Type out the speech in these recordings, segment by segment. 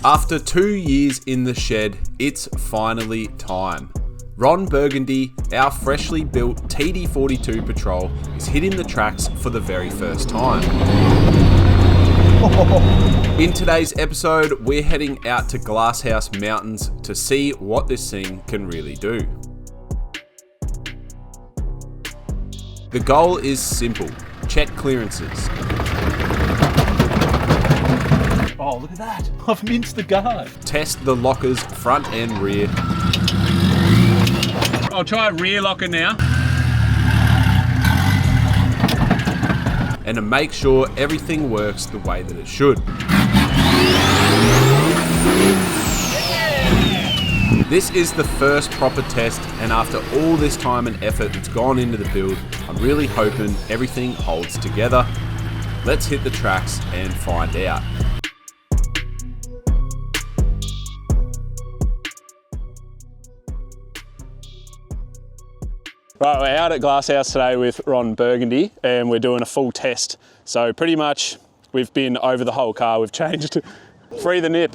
After 2 years in the shed, it's finally time. Ron Burgundy, our freshly built TD42 Patrol, is hitting the tracks for the very first time. In today's episode, we're heading out to Glasshouse Mountains to see what this thing can really do. The goal is simple: check clearances. Oh, look at that. I've minced the guard. Test the lockers front and rear. I'll try a rear locker now. And to make sure everything works the way that it should. This is the first proper test, and after all this time and effort that's gone into the build, I'm really hoping everything holds together. Let's hit the tracks and find out. Right, we're out at Glasshouse today with Ron Burgundy and we're doing a full test. So pretty much we've been over the whole car, we've changed, free the nip.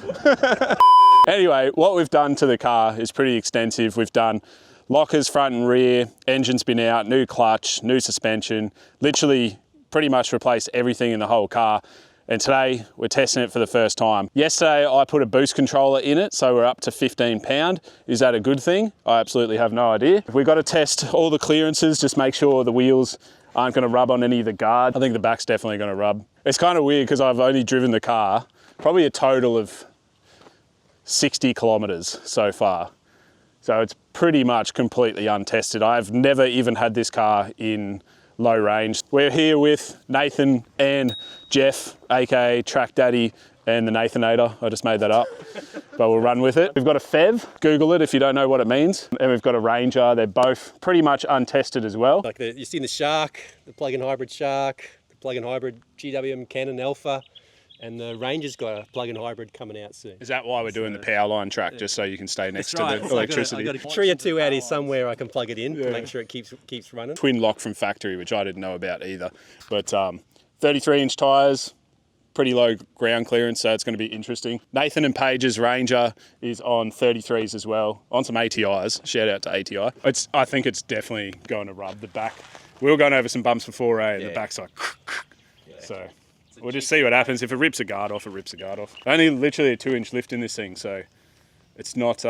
Anyway, what we've done to the car is pretty extensive. We've done lockers front and rear, engine's been out, new clutch, new suspension, literally pretty much replaced everything in the whole car. And today we're testing it for the first time. Yesterday I put a boost controller in it, so we're up to 15 pound. Is that a good thing? I absolutely have no idea. We've got to test all the clearances, just make sure the wheels aren't gonna rub on any of the guard. I think the back's definitely gonna rub. It's kind of weird because I've only driven the car probably a total of 60 kilometers so far. So it's pretty much completely untested. I've never even had this car in low range. We're here with Nathan and Jeff, aka Track Daddy and the Nathanator. I just made that up, but we'll run with it. We've got a FEV, Google it if you don't know what it means. And we've got a Ranger. They're both pretty much untested as well. Like you've seen the Shark, the plug-in hybrid Shark, the plug-in hybrid GWM Canon Alpha, and the Ranger's got a plug-in hybrid coming out soon. Is that why we're doing the Powerline Track, just so you can stay next to the electricity? I've got a tree or two out here somewhere I can plug it in to make sure it keeps running. Twin lock from factory, which I didn't know about either. But 33-inch tyres, pretty low ground clearance, so it's going to be interesting. Nathan and Paige's Ranger is on 33s as well, on some ATIs. Shout out to ATI. I think it's definitely going to rub the back. We were going over some bumps before, and the back's like, so. We'll just see what happens. If it rips a guard off, it rips a guard off. Only literally a 2-inch lift in this thing, so it's not,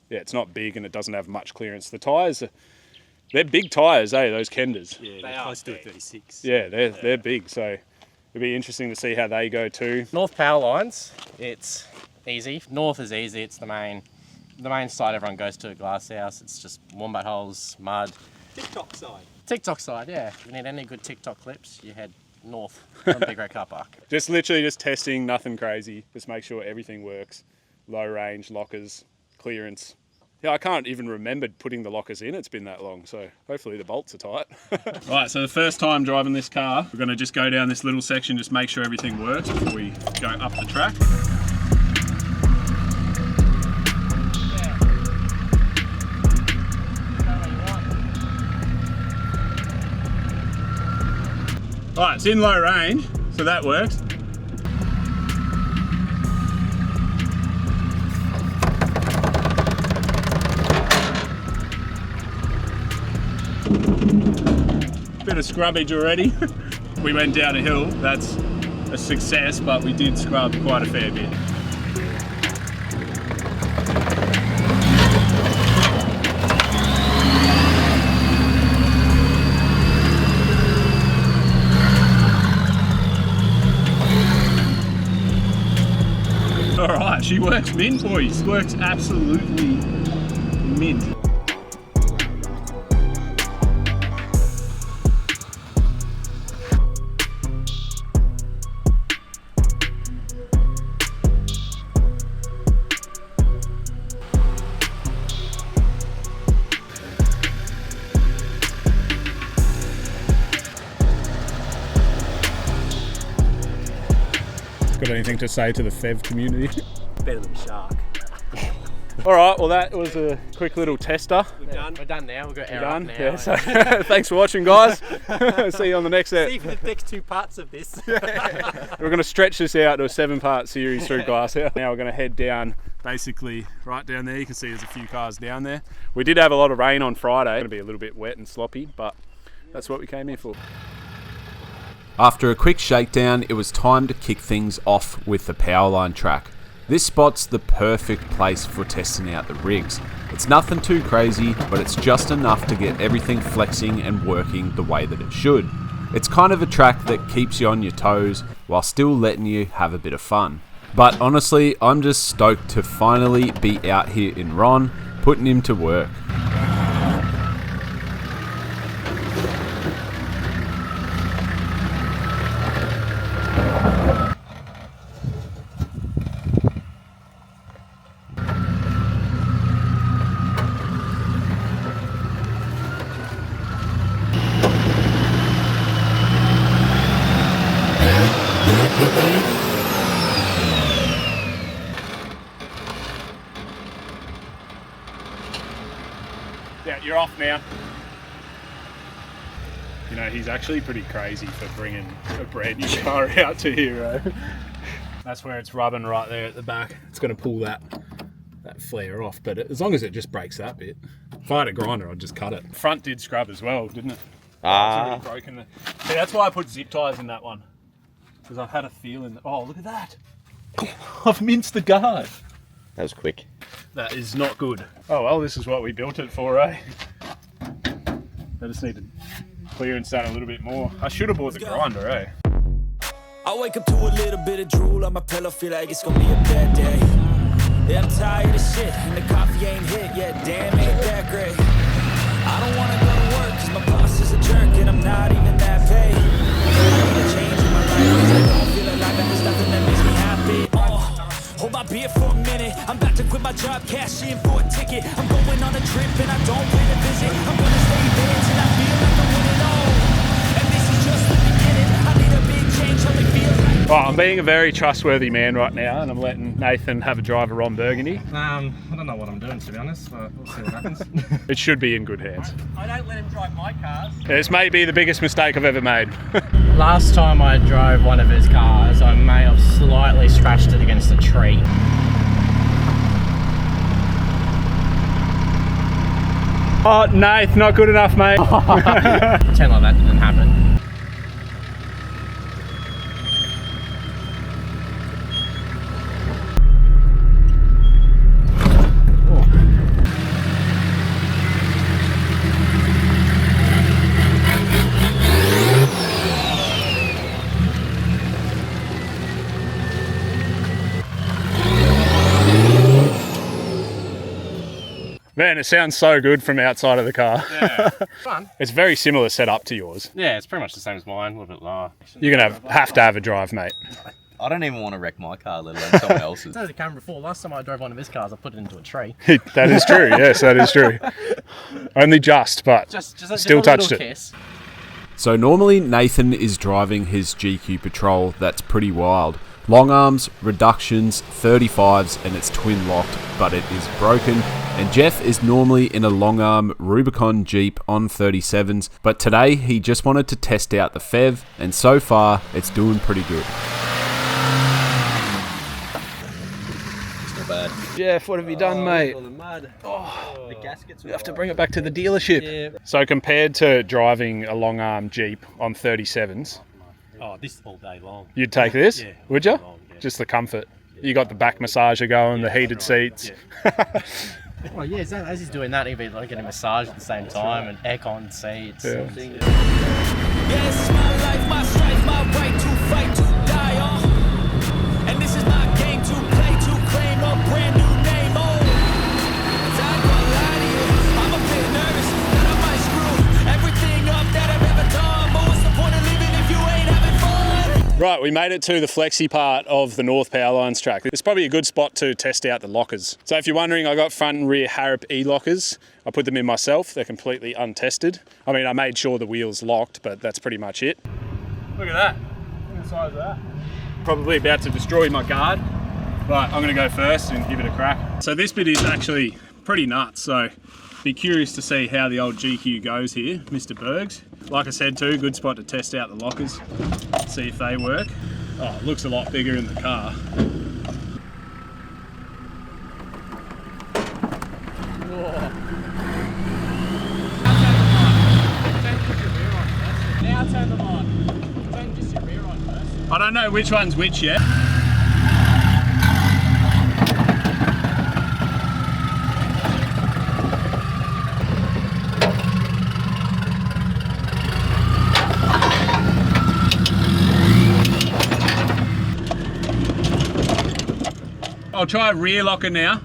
it's not big and it doesn't have much clearance. The tyres, they're big tyres, those Kenders. Yeah, they're close to 36. Yeah, they're big, so it'll be interesting to see how they go too. North power lines, it's easy. North is easy. It's the main side everyone goes to at Glasshouse. It's just wombat holes, mud. TikTok side. TikTok side, yeah. If you need any good TikTok clips, you head north on Big Red Car Park. Just literally just testing, nothing crazy. Just make sure everything works. Low range, lockers, clearance. Yeah, I can't even remember putting the lockers in. It's been that long, so hopefully the bolts are tight. Right, so the first time driving this car, we're gonna just go down this little section, just make sure everything works before we go up the track. Right, it's in low range, so that works. Bit of scrubbage already. We went down a hill, that's a success, but we did scrub quite a fair bit. All right, she works mint, boys. Works absolutely mint. Got anything to say to the FEV community? Better than Shark. All right, well that was a quick little tester. We're done now. We've got air up Done. now. Yeah, so thanks for watching, guys. See you on the next set. See for the next 2 parts of this. We're going to stretch this out to a 7-part series through Glasshouse. Now we're going to head down, basically right down there. You can see there's a few cars down there. We did have a lot of rain on Friday. It's going to be a little bit wet and sloppy, but that's what we came here for. After a quick shakedown, it was time to kick things off with the Powerline Track. This spot's the perfect place for testing out the rigs. It's nothing too crazy, but it's just enough to get everything flexing and working the way that it should. It's kind of a track that keeps you on your toes while still letting you have a bit of fun. But honestly, I'm just stoked to finally be out here in Ron, putting him to work. Yeah, you're off now. You know, he's actually pretty crazy for bringing a brand new car out to here, right? That's where it's rubbing right there at the back. It's going to pull that flare off, but as long as it just breaks that bit. If I had a grinder, I'd just cut it. Front did scrub as well, didn't it? It's already broken. See, that's why I put zip ties in that one. Because I've had a feeling that, oh, look at that. I've minced the guard. That was quick. That is not good. Oh well, this is what we built it for, eh? I just need to clearance that a little bit more. I should have bought the grinder, eh? I wake up to a little bit of drool on my pillow, feel like it's gonna be a bad day. Yeah, I'm tired of shit, and the coffee ain't hit yet, damn, ain't that great. I don't wanna go to work, cause my boss is a jerk, and I'm not even that paid. I need a change in my life, cause I don't feel alive, and there's nothing that makes me happy. Hold my beer for a minute, I'm about to quit my job, cash in for a ticket. I'm going on a trip, and I don't plan to visit. I'm gonna stay there till I feel like I win it all. And this is just the beginning, I need a big change, help me feel like... Well, I'm being a very trustworthy man right now, and I'm letting Nathan have a drive of Ron Burgundy. I don't know what I'm doing, to be honest, but we'll see what happens. It should be in good hands. I don't let him drive my cars. This may be the biggest mistake I've ever made. Last time I drove one of his cars, I may have slightly scratched it against a tree. Oh, Nath, not good enough, mate. Pretend like that didn't happen. Man, it sounds so good from outside of the car. Yeah, fun. It's very similar setup to yours. Yeah, it's pretty much the same as mine, a little bit lower. You're going to have a drive, mate. I don't even want to wreck my car, let alone someone else's. As the camera before, last time I drove one of his cars, I put it into a tree. That is true, yes, that is true. Only just, but still touched it. Kiss. So normally Nathan is driving his GQ Patrol that's pretty wild. Long arms, reductions, 35s, and it's twin locked, but it is broken. And Jeff is normally in a long arm Rubicon Jeep on 37s, but today he just wanted to test out the FEV, and so far it's doing pretty good. It's not bad. Jeff, what have you done, mate? All the mud. The gaskets You have to bring it back to the dealership. Yeah. So compared to driving a long arm Jeep on 37s, Oh, this all day long. you'd take this? Yeah, Would you? all day long, yeah. Just the comfort. You got the back massager going, the heated seats. Yeah. Well, yeah, as he's doing that, he'll be like getting a massage at the same time and aircon seats. Yeah. And, Yeah, this is my life, my strife, my right to fight, to die on. And this is my game to play, to claim a brand new name, oh. I ain't gonna lie to you, I'm a bit nervous that I might screw everything up that I've ever done. But what's the point of living if you ain't having fun? Right, we made it to the flexi part of the North Powerlines track. It's probably a good spot to test out the lockers. So if you're wondering, I got front and rear Harrop E-lockers. I put them in myself. They're completely untested. I mean, I made sure the wheel's locked, but that's pretty much it. Look at that. Look at the size of that. Probably about to destroy my guard. Right, I'm gonna go first and give it a crack. So this bit is actually pretty nuts, so be curious to see how the old GQ goes here, Mr. Bergs. Like I said too, good spot to test out the lockers, see if they work. Oh, it looks a lot bigger in the car. Now turn them on. Turn just your rear on first. I don't know which one's which yet. I'll try a rear locker now.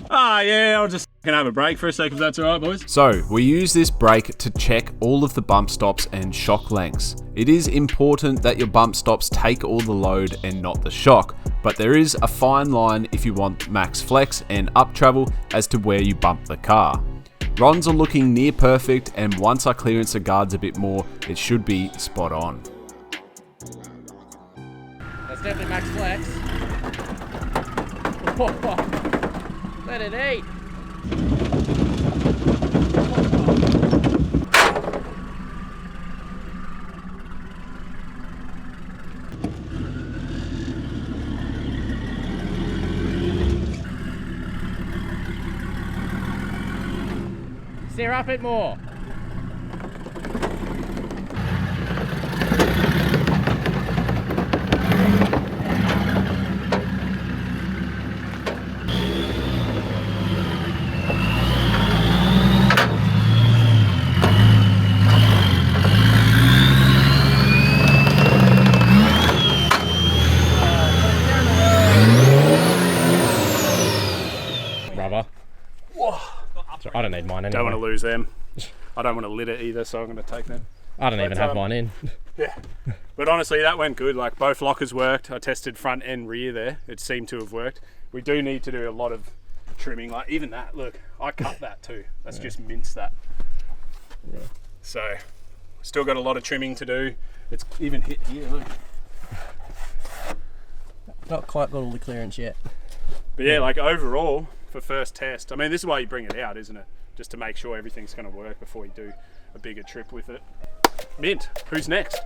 Ah, yeah, I'll just have a break for a sec if that's alright, boys. So, we use this brake to check all of the bump stops and shock lengths. It is important that your bump stops take all the load and not the shock, but there is a fine line if you want max flex and up travel as to where you bump the car. Rons are looking near perfect, and once I clearance the guards a bit more, it should be spot on. That's definitely max flex. Let it eat. Steer up it more. I don't need mine anyway. Don't want to lose them. I don't want to lit it either, so I'm going to take them. I don't even have mine in. Yeah. But honestly, that went good. Like, both lockers worked. I tested front and rear there. It seemed to have worked. We do need to do a lot of trimming. Like, even that, look, I cut that too. Let's just mince that. Yeah. So, still got a lot of trimming to do. It's even hit here, look. Not quite got all the clearance yet. But yeah, like overall, for first test, I mean, this is why you bring it out, isn't it? Just to make sure everything's going to work before you do a bigger trip with it. Mint, who's next?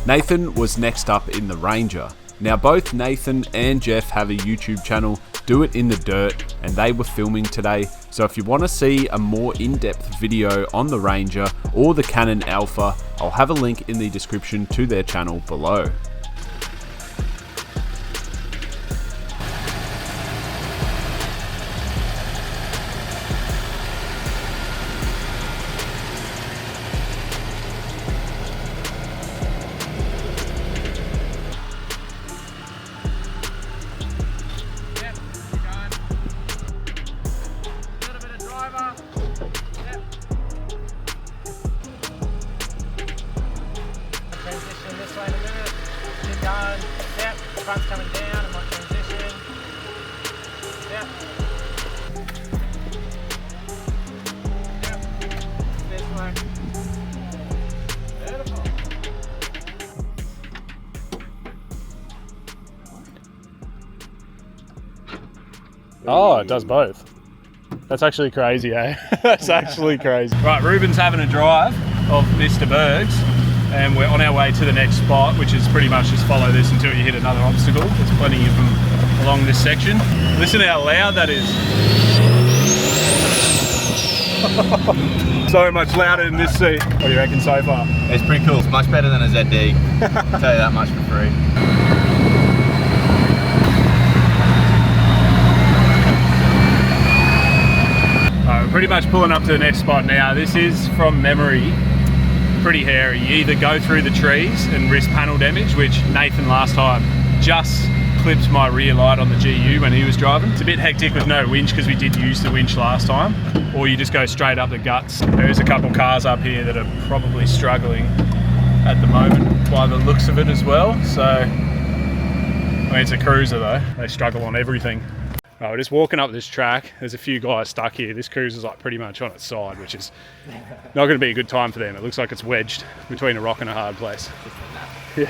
Nathan was next up in the Ranger. Now both Nathan and Jeff have a YouTube channel, Do It in the Dirt, and they were filming today. So if you want to see a more in-depth video on the Ranger or the Canon Alpha, I'll have a link in the description to their channel below. Front's coming down in my transition. Yep. Yep. This way. Beautiful. Oh, it does both. That's actually crazy, eh? That's actually crazy. Right, Reuben's having a drive of Mr. Bergs, and we're on our way to the next spot, which is pretty much just follow this until you hit another obstacle. There's plenty of them along this section. Listen to how loud that is. So much louder than this seat. What do you reckon so far? It's pretty cool. It's much better than a ZD. I'll tell you that much for free. We're pretty much pulling up to the next spot now. This is, from memory, pretty hairy. You either go through the trees and risk panel damage, which Nathan last time just clipped my rear light on the GU when he was driving. It's a bit hectic with no winch because we did use the winch last time, or you just go straight up the guts. There's a couple cars up here that are probably struggling at the moment by the looks of it as well. So, I mean, it's a cruiser though. They struggle on everything. Right, we're just walking up this track. There's a few guys stuck here. This cruiser's like pretty much on its side, which is not going to be a good time for them. It looks like it's wedged between a rock and a hard place. Yeah.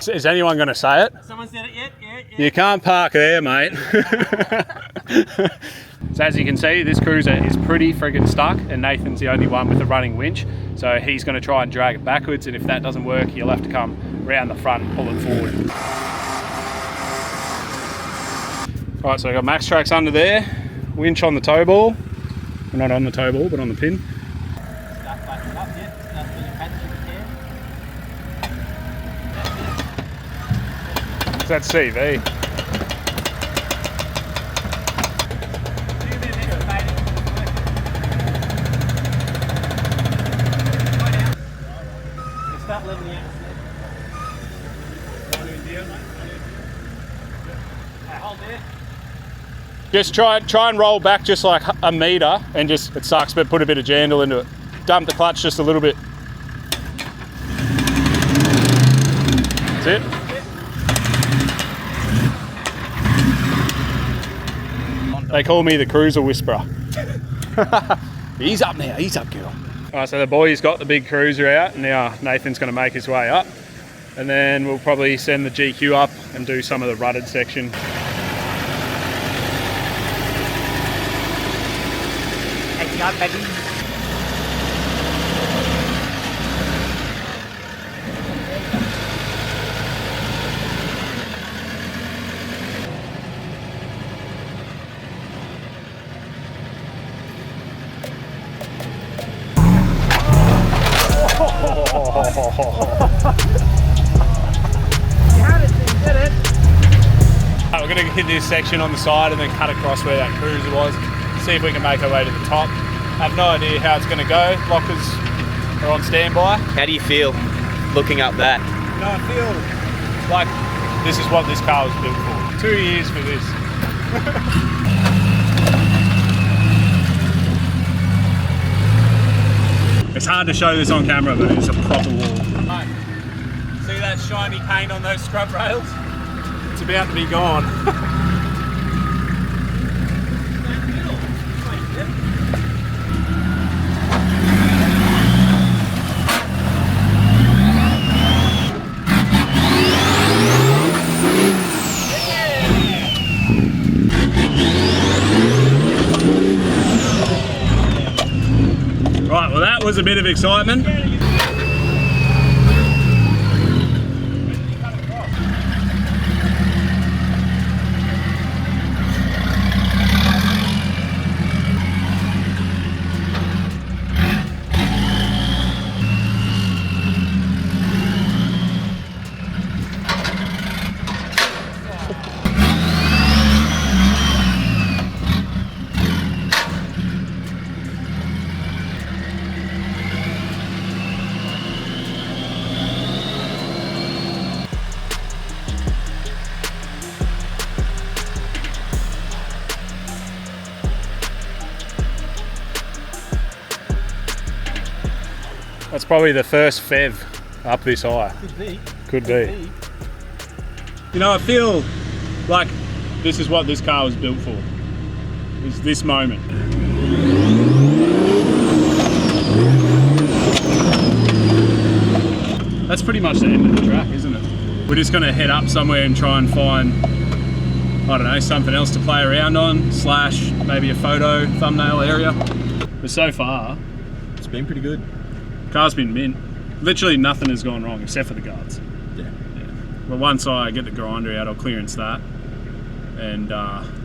Is anyone going to say it? Someone said it yet? Yeah. You can't park there, mate. So as you can see, this cruiser is pretty friggin' stuck, and Nathan's the only one with a running winch. So he's going to try and drag it backwards, and if that doesn't work, he'll have to come around the front and pull it forward. Right, so I've got max tracks under there, winch on the tow ball. Well, not on the tow ball, but on the pin. That's CV. Start leveling out. Hold there. Just try and roll back just like a metre, and just, it sucks, but put a bit of jandle into it. Dump the clutch just a little bit. That's it. They call me the cruiser whisperer. He's up now, he's up, girl. All right, so the boy's got the big cruiser out. Now Nathan's gonna make his way up, and then we'll probably send the GQ up and do some of the rutted section. Up, baby. We're going to hit this section on the side and then cut across where that cruiser was. See if we can make our way to the top. I have no idea how it's going to go. Lockers are on standby. How do you feel looking up that? No, I feel like this is what this car was built for. 2 years for this. It's hard to show this on camera, but it's a proper wall. Mate, see that shiny paint on those scrub rails? It's about to be gone. Right, well that was a bit of excitement. That's probably the first FEV up this high. Could be. You know, I feel like this is what this car was built for. Is this moment. That's pretty much the end of the track, isn't it? We're just going to head up somewhere and try and find, I don't know, something else to play around on, slash maybe a photo thumbnail area. But so far, It's been pretty good. car's been mint. Literally nothing has gone wrong except for the guards. Yeah. But once I get the grinder out, I'll clearance that, and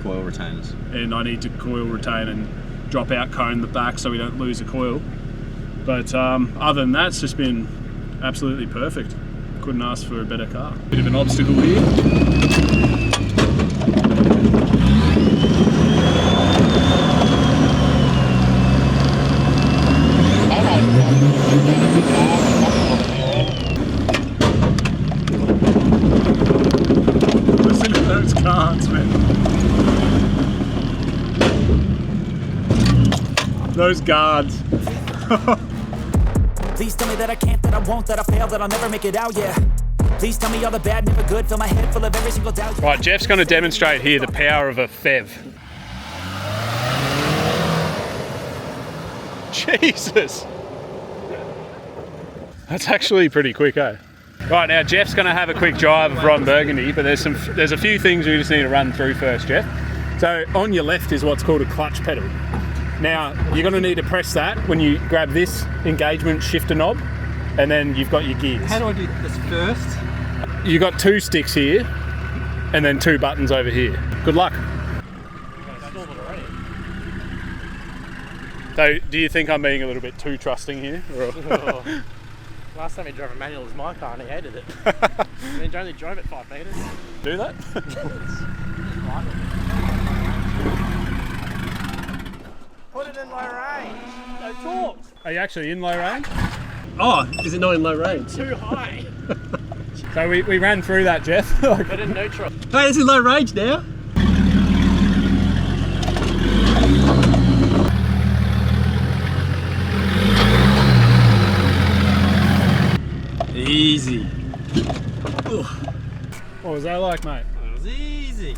Coil retainers. and I need to coil retain and drop out cone the back so we don't lose the coil. But other than that, it's just been absolutely perfect. Couldn't ask for a better car. Bit of an obstacle here. Listen to those cards, man. Those guards. Please tell me that I can't, that I won't, that I fail, that I'll never make it out, yeah. Please tell me all the bad, never good. Fill my head full of every single doubt. Right, Jeff's going to demonstrate here the power of a FEV. Jesus! That's actually pretty quick, eh? Right, now Jeff's going to have a quick drive of Ron Burgundy, but there's a few things we just need to run through first, Jeff. So on your left is what's called a clutch pedal. Now, you're going to need to press that when you grab this engagement shifter knob, and then you've got your gears. How do I do this first? You've got 2 sticks here, and then 2 buttons over here. Good luck. So, do you think I'm being a little bit too trusting here? Or? Last time he drove a manual was my car and he hated it. And he only drove it 5 metres. Do that? Put it in low range. No talk. Are you actually in low range? Oh, is it not in low range? Too high. So we ran through that, Jeff. Put in neutral. Hey, this is low range now. Easy. Ooh. What was that like, mate? It was easy.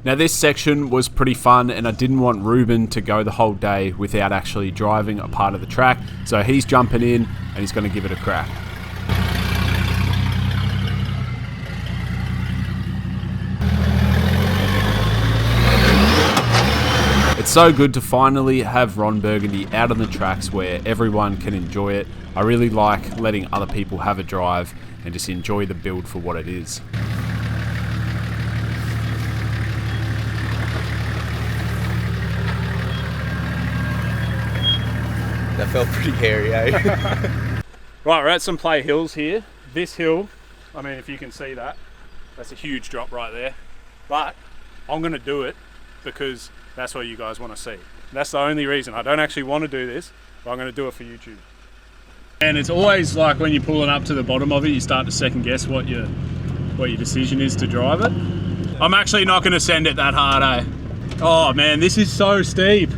Now this section was pretty fun, and I didn't want Reuben to go the whole day without actually driving a part of the track, so he's jumping in and he's going to give it a crack. It's so good to finally have Ron Burgundy out on the tracks where everyone can enjoy it. I really like letting other people have a drive and just enjoy the build for what it is. That felt pretty hairy, eh? Right, we're at some play hills here. This hill, I mean, if you can see that, that's a huge drop right there. But I'm going to do it because that's what you guys want to see. That's the only reason. I don't actually want to do this, but I'm going to do it for YouTube. And it's always like when you're pulling up to the bottom of it, you start to second guess what your decision is to drive it. I'm actually not going to send it that hard, eh? Oh man, this is so steep.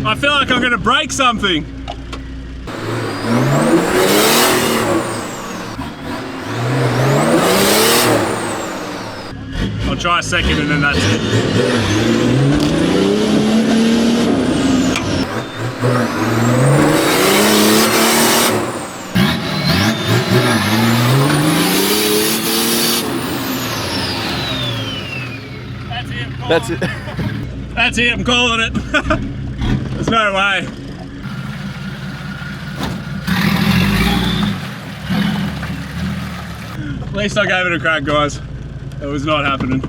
I feel like I'm going to break something. I'll try a second and then that's it. That's it. That's it, I'm calling it. There's no way. At least I gave it a crack, guys. It was not happening.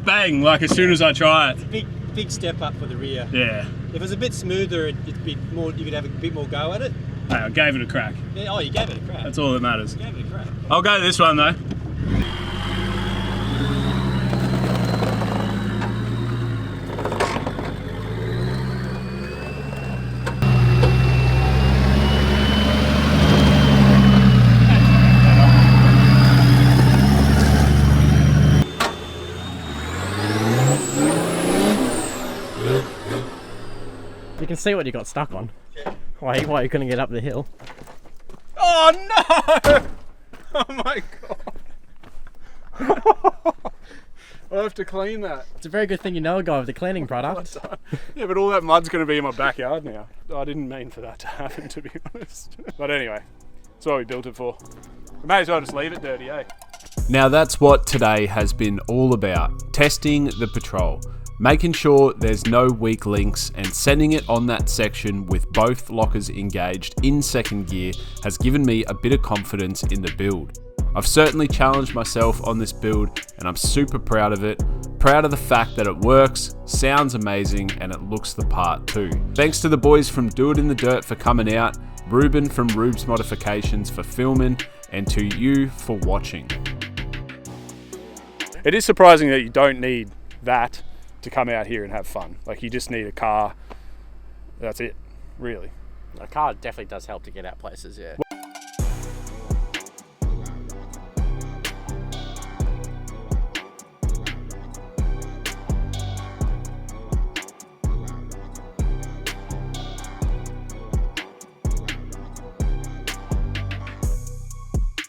Bang, like as soon as I try it. Big step up for the rear. Yeah. If it was a bit smoother, it'd be more. You could have a bit more go at it. Hey, I gave it a crack. Yeah, oh, you gave it a crack. That's all that matters. You gave it a crack. I'll go this one though. You can see what you got stuck on. Why you couldn't get up the hill. Oh no! Oh my god! I'll have to clean that. It's a very good thing you know a guy with the cleaning product. Yeah, but all that mud's going to be in my backyard now. I didn't mean for that to happen, to be honest. But anyway, that's what we built it for. We may as well just leave it dirty, eh? Now that's what today has been all about, testing the Patrol. Making sure there's no weak links and sending it on that section with both lockers engaged in second gear has given me a bit of confidence in the build. I've certainly challenged myself on this build and I'm super proud of it. Proud of the fact that it works, sounds amazing, and it looks the part too. Thanks to the boys from Do It in the Dirt for coming out, Reuben from Rube's Modifications for filming, and to you for watching. It is surprising that you don't need that to come out here and have fun. Like, you just need a car. That's it, really. A car definitely does help to get out places, yeah.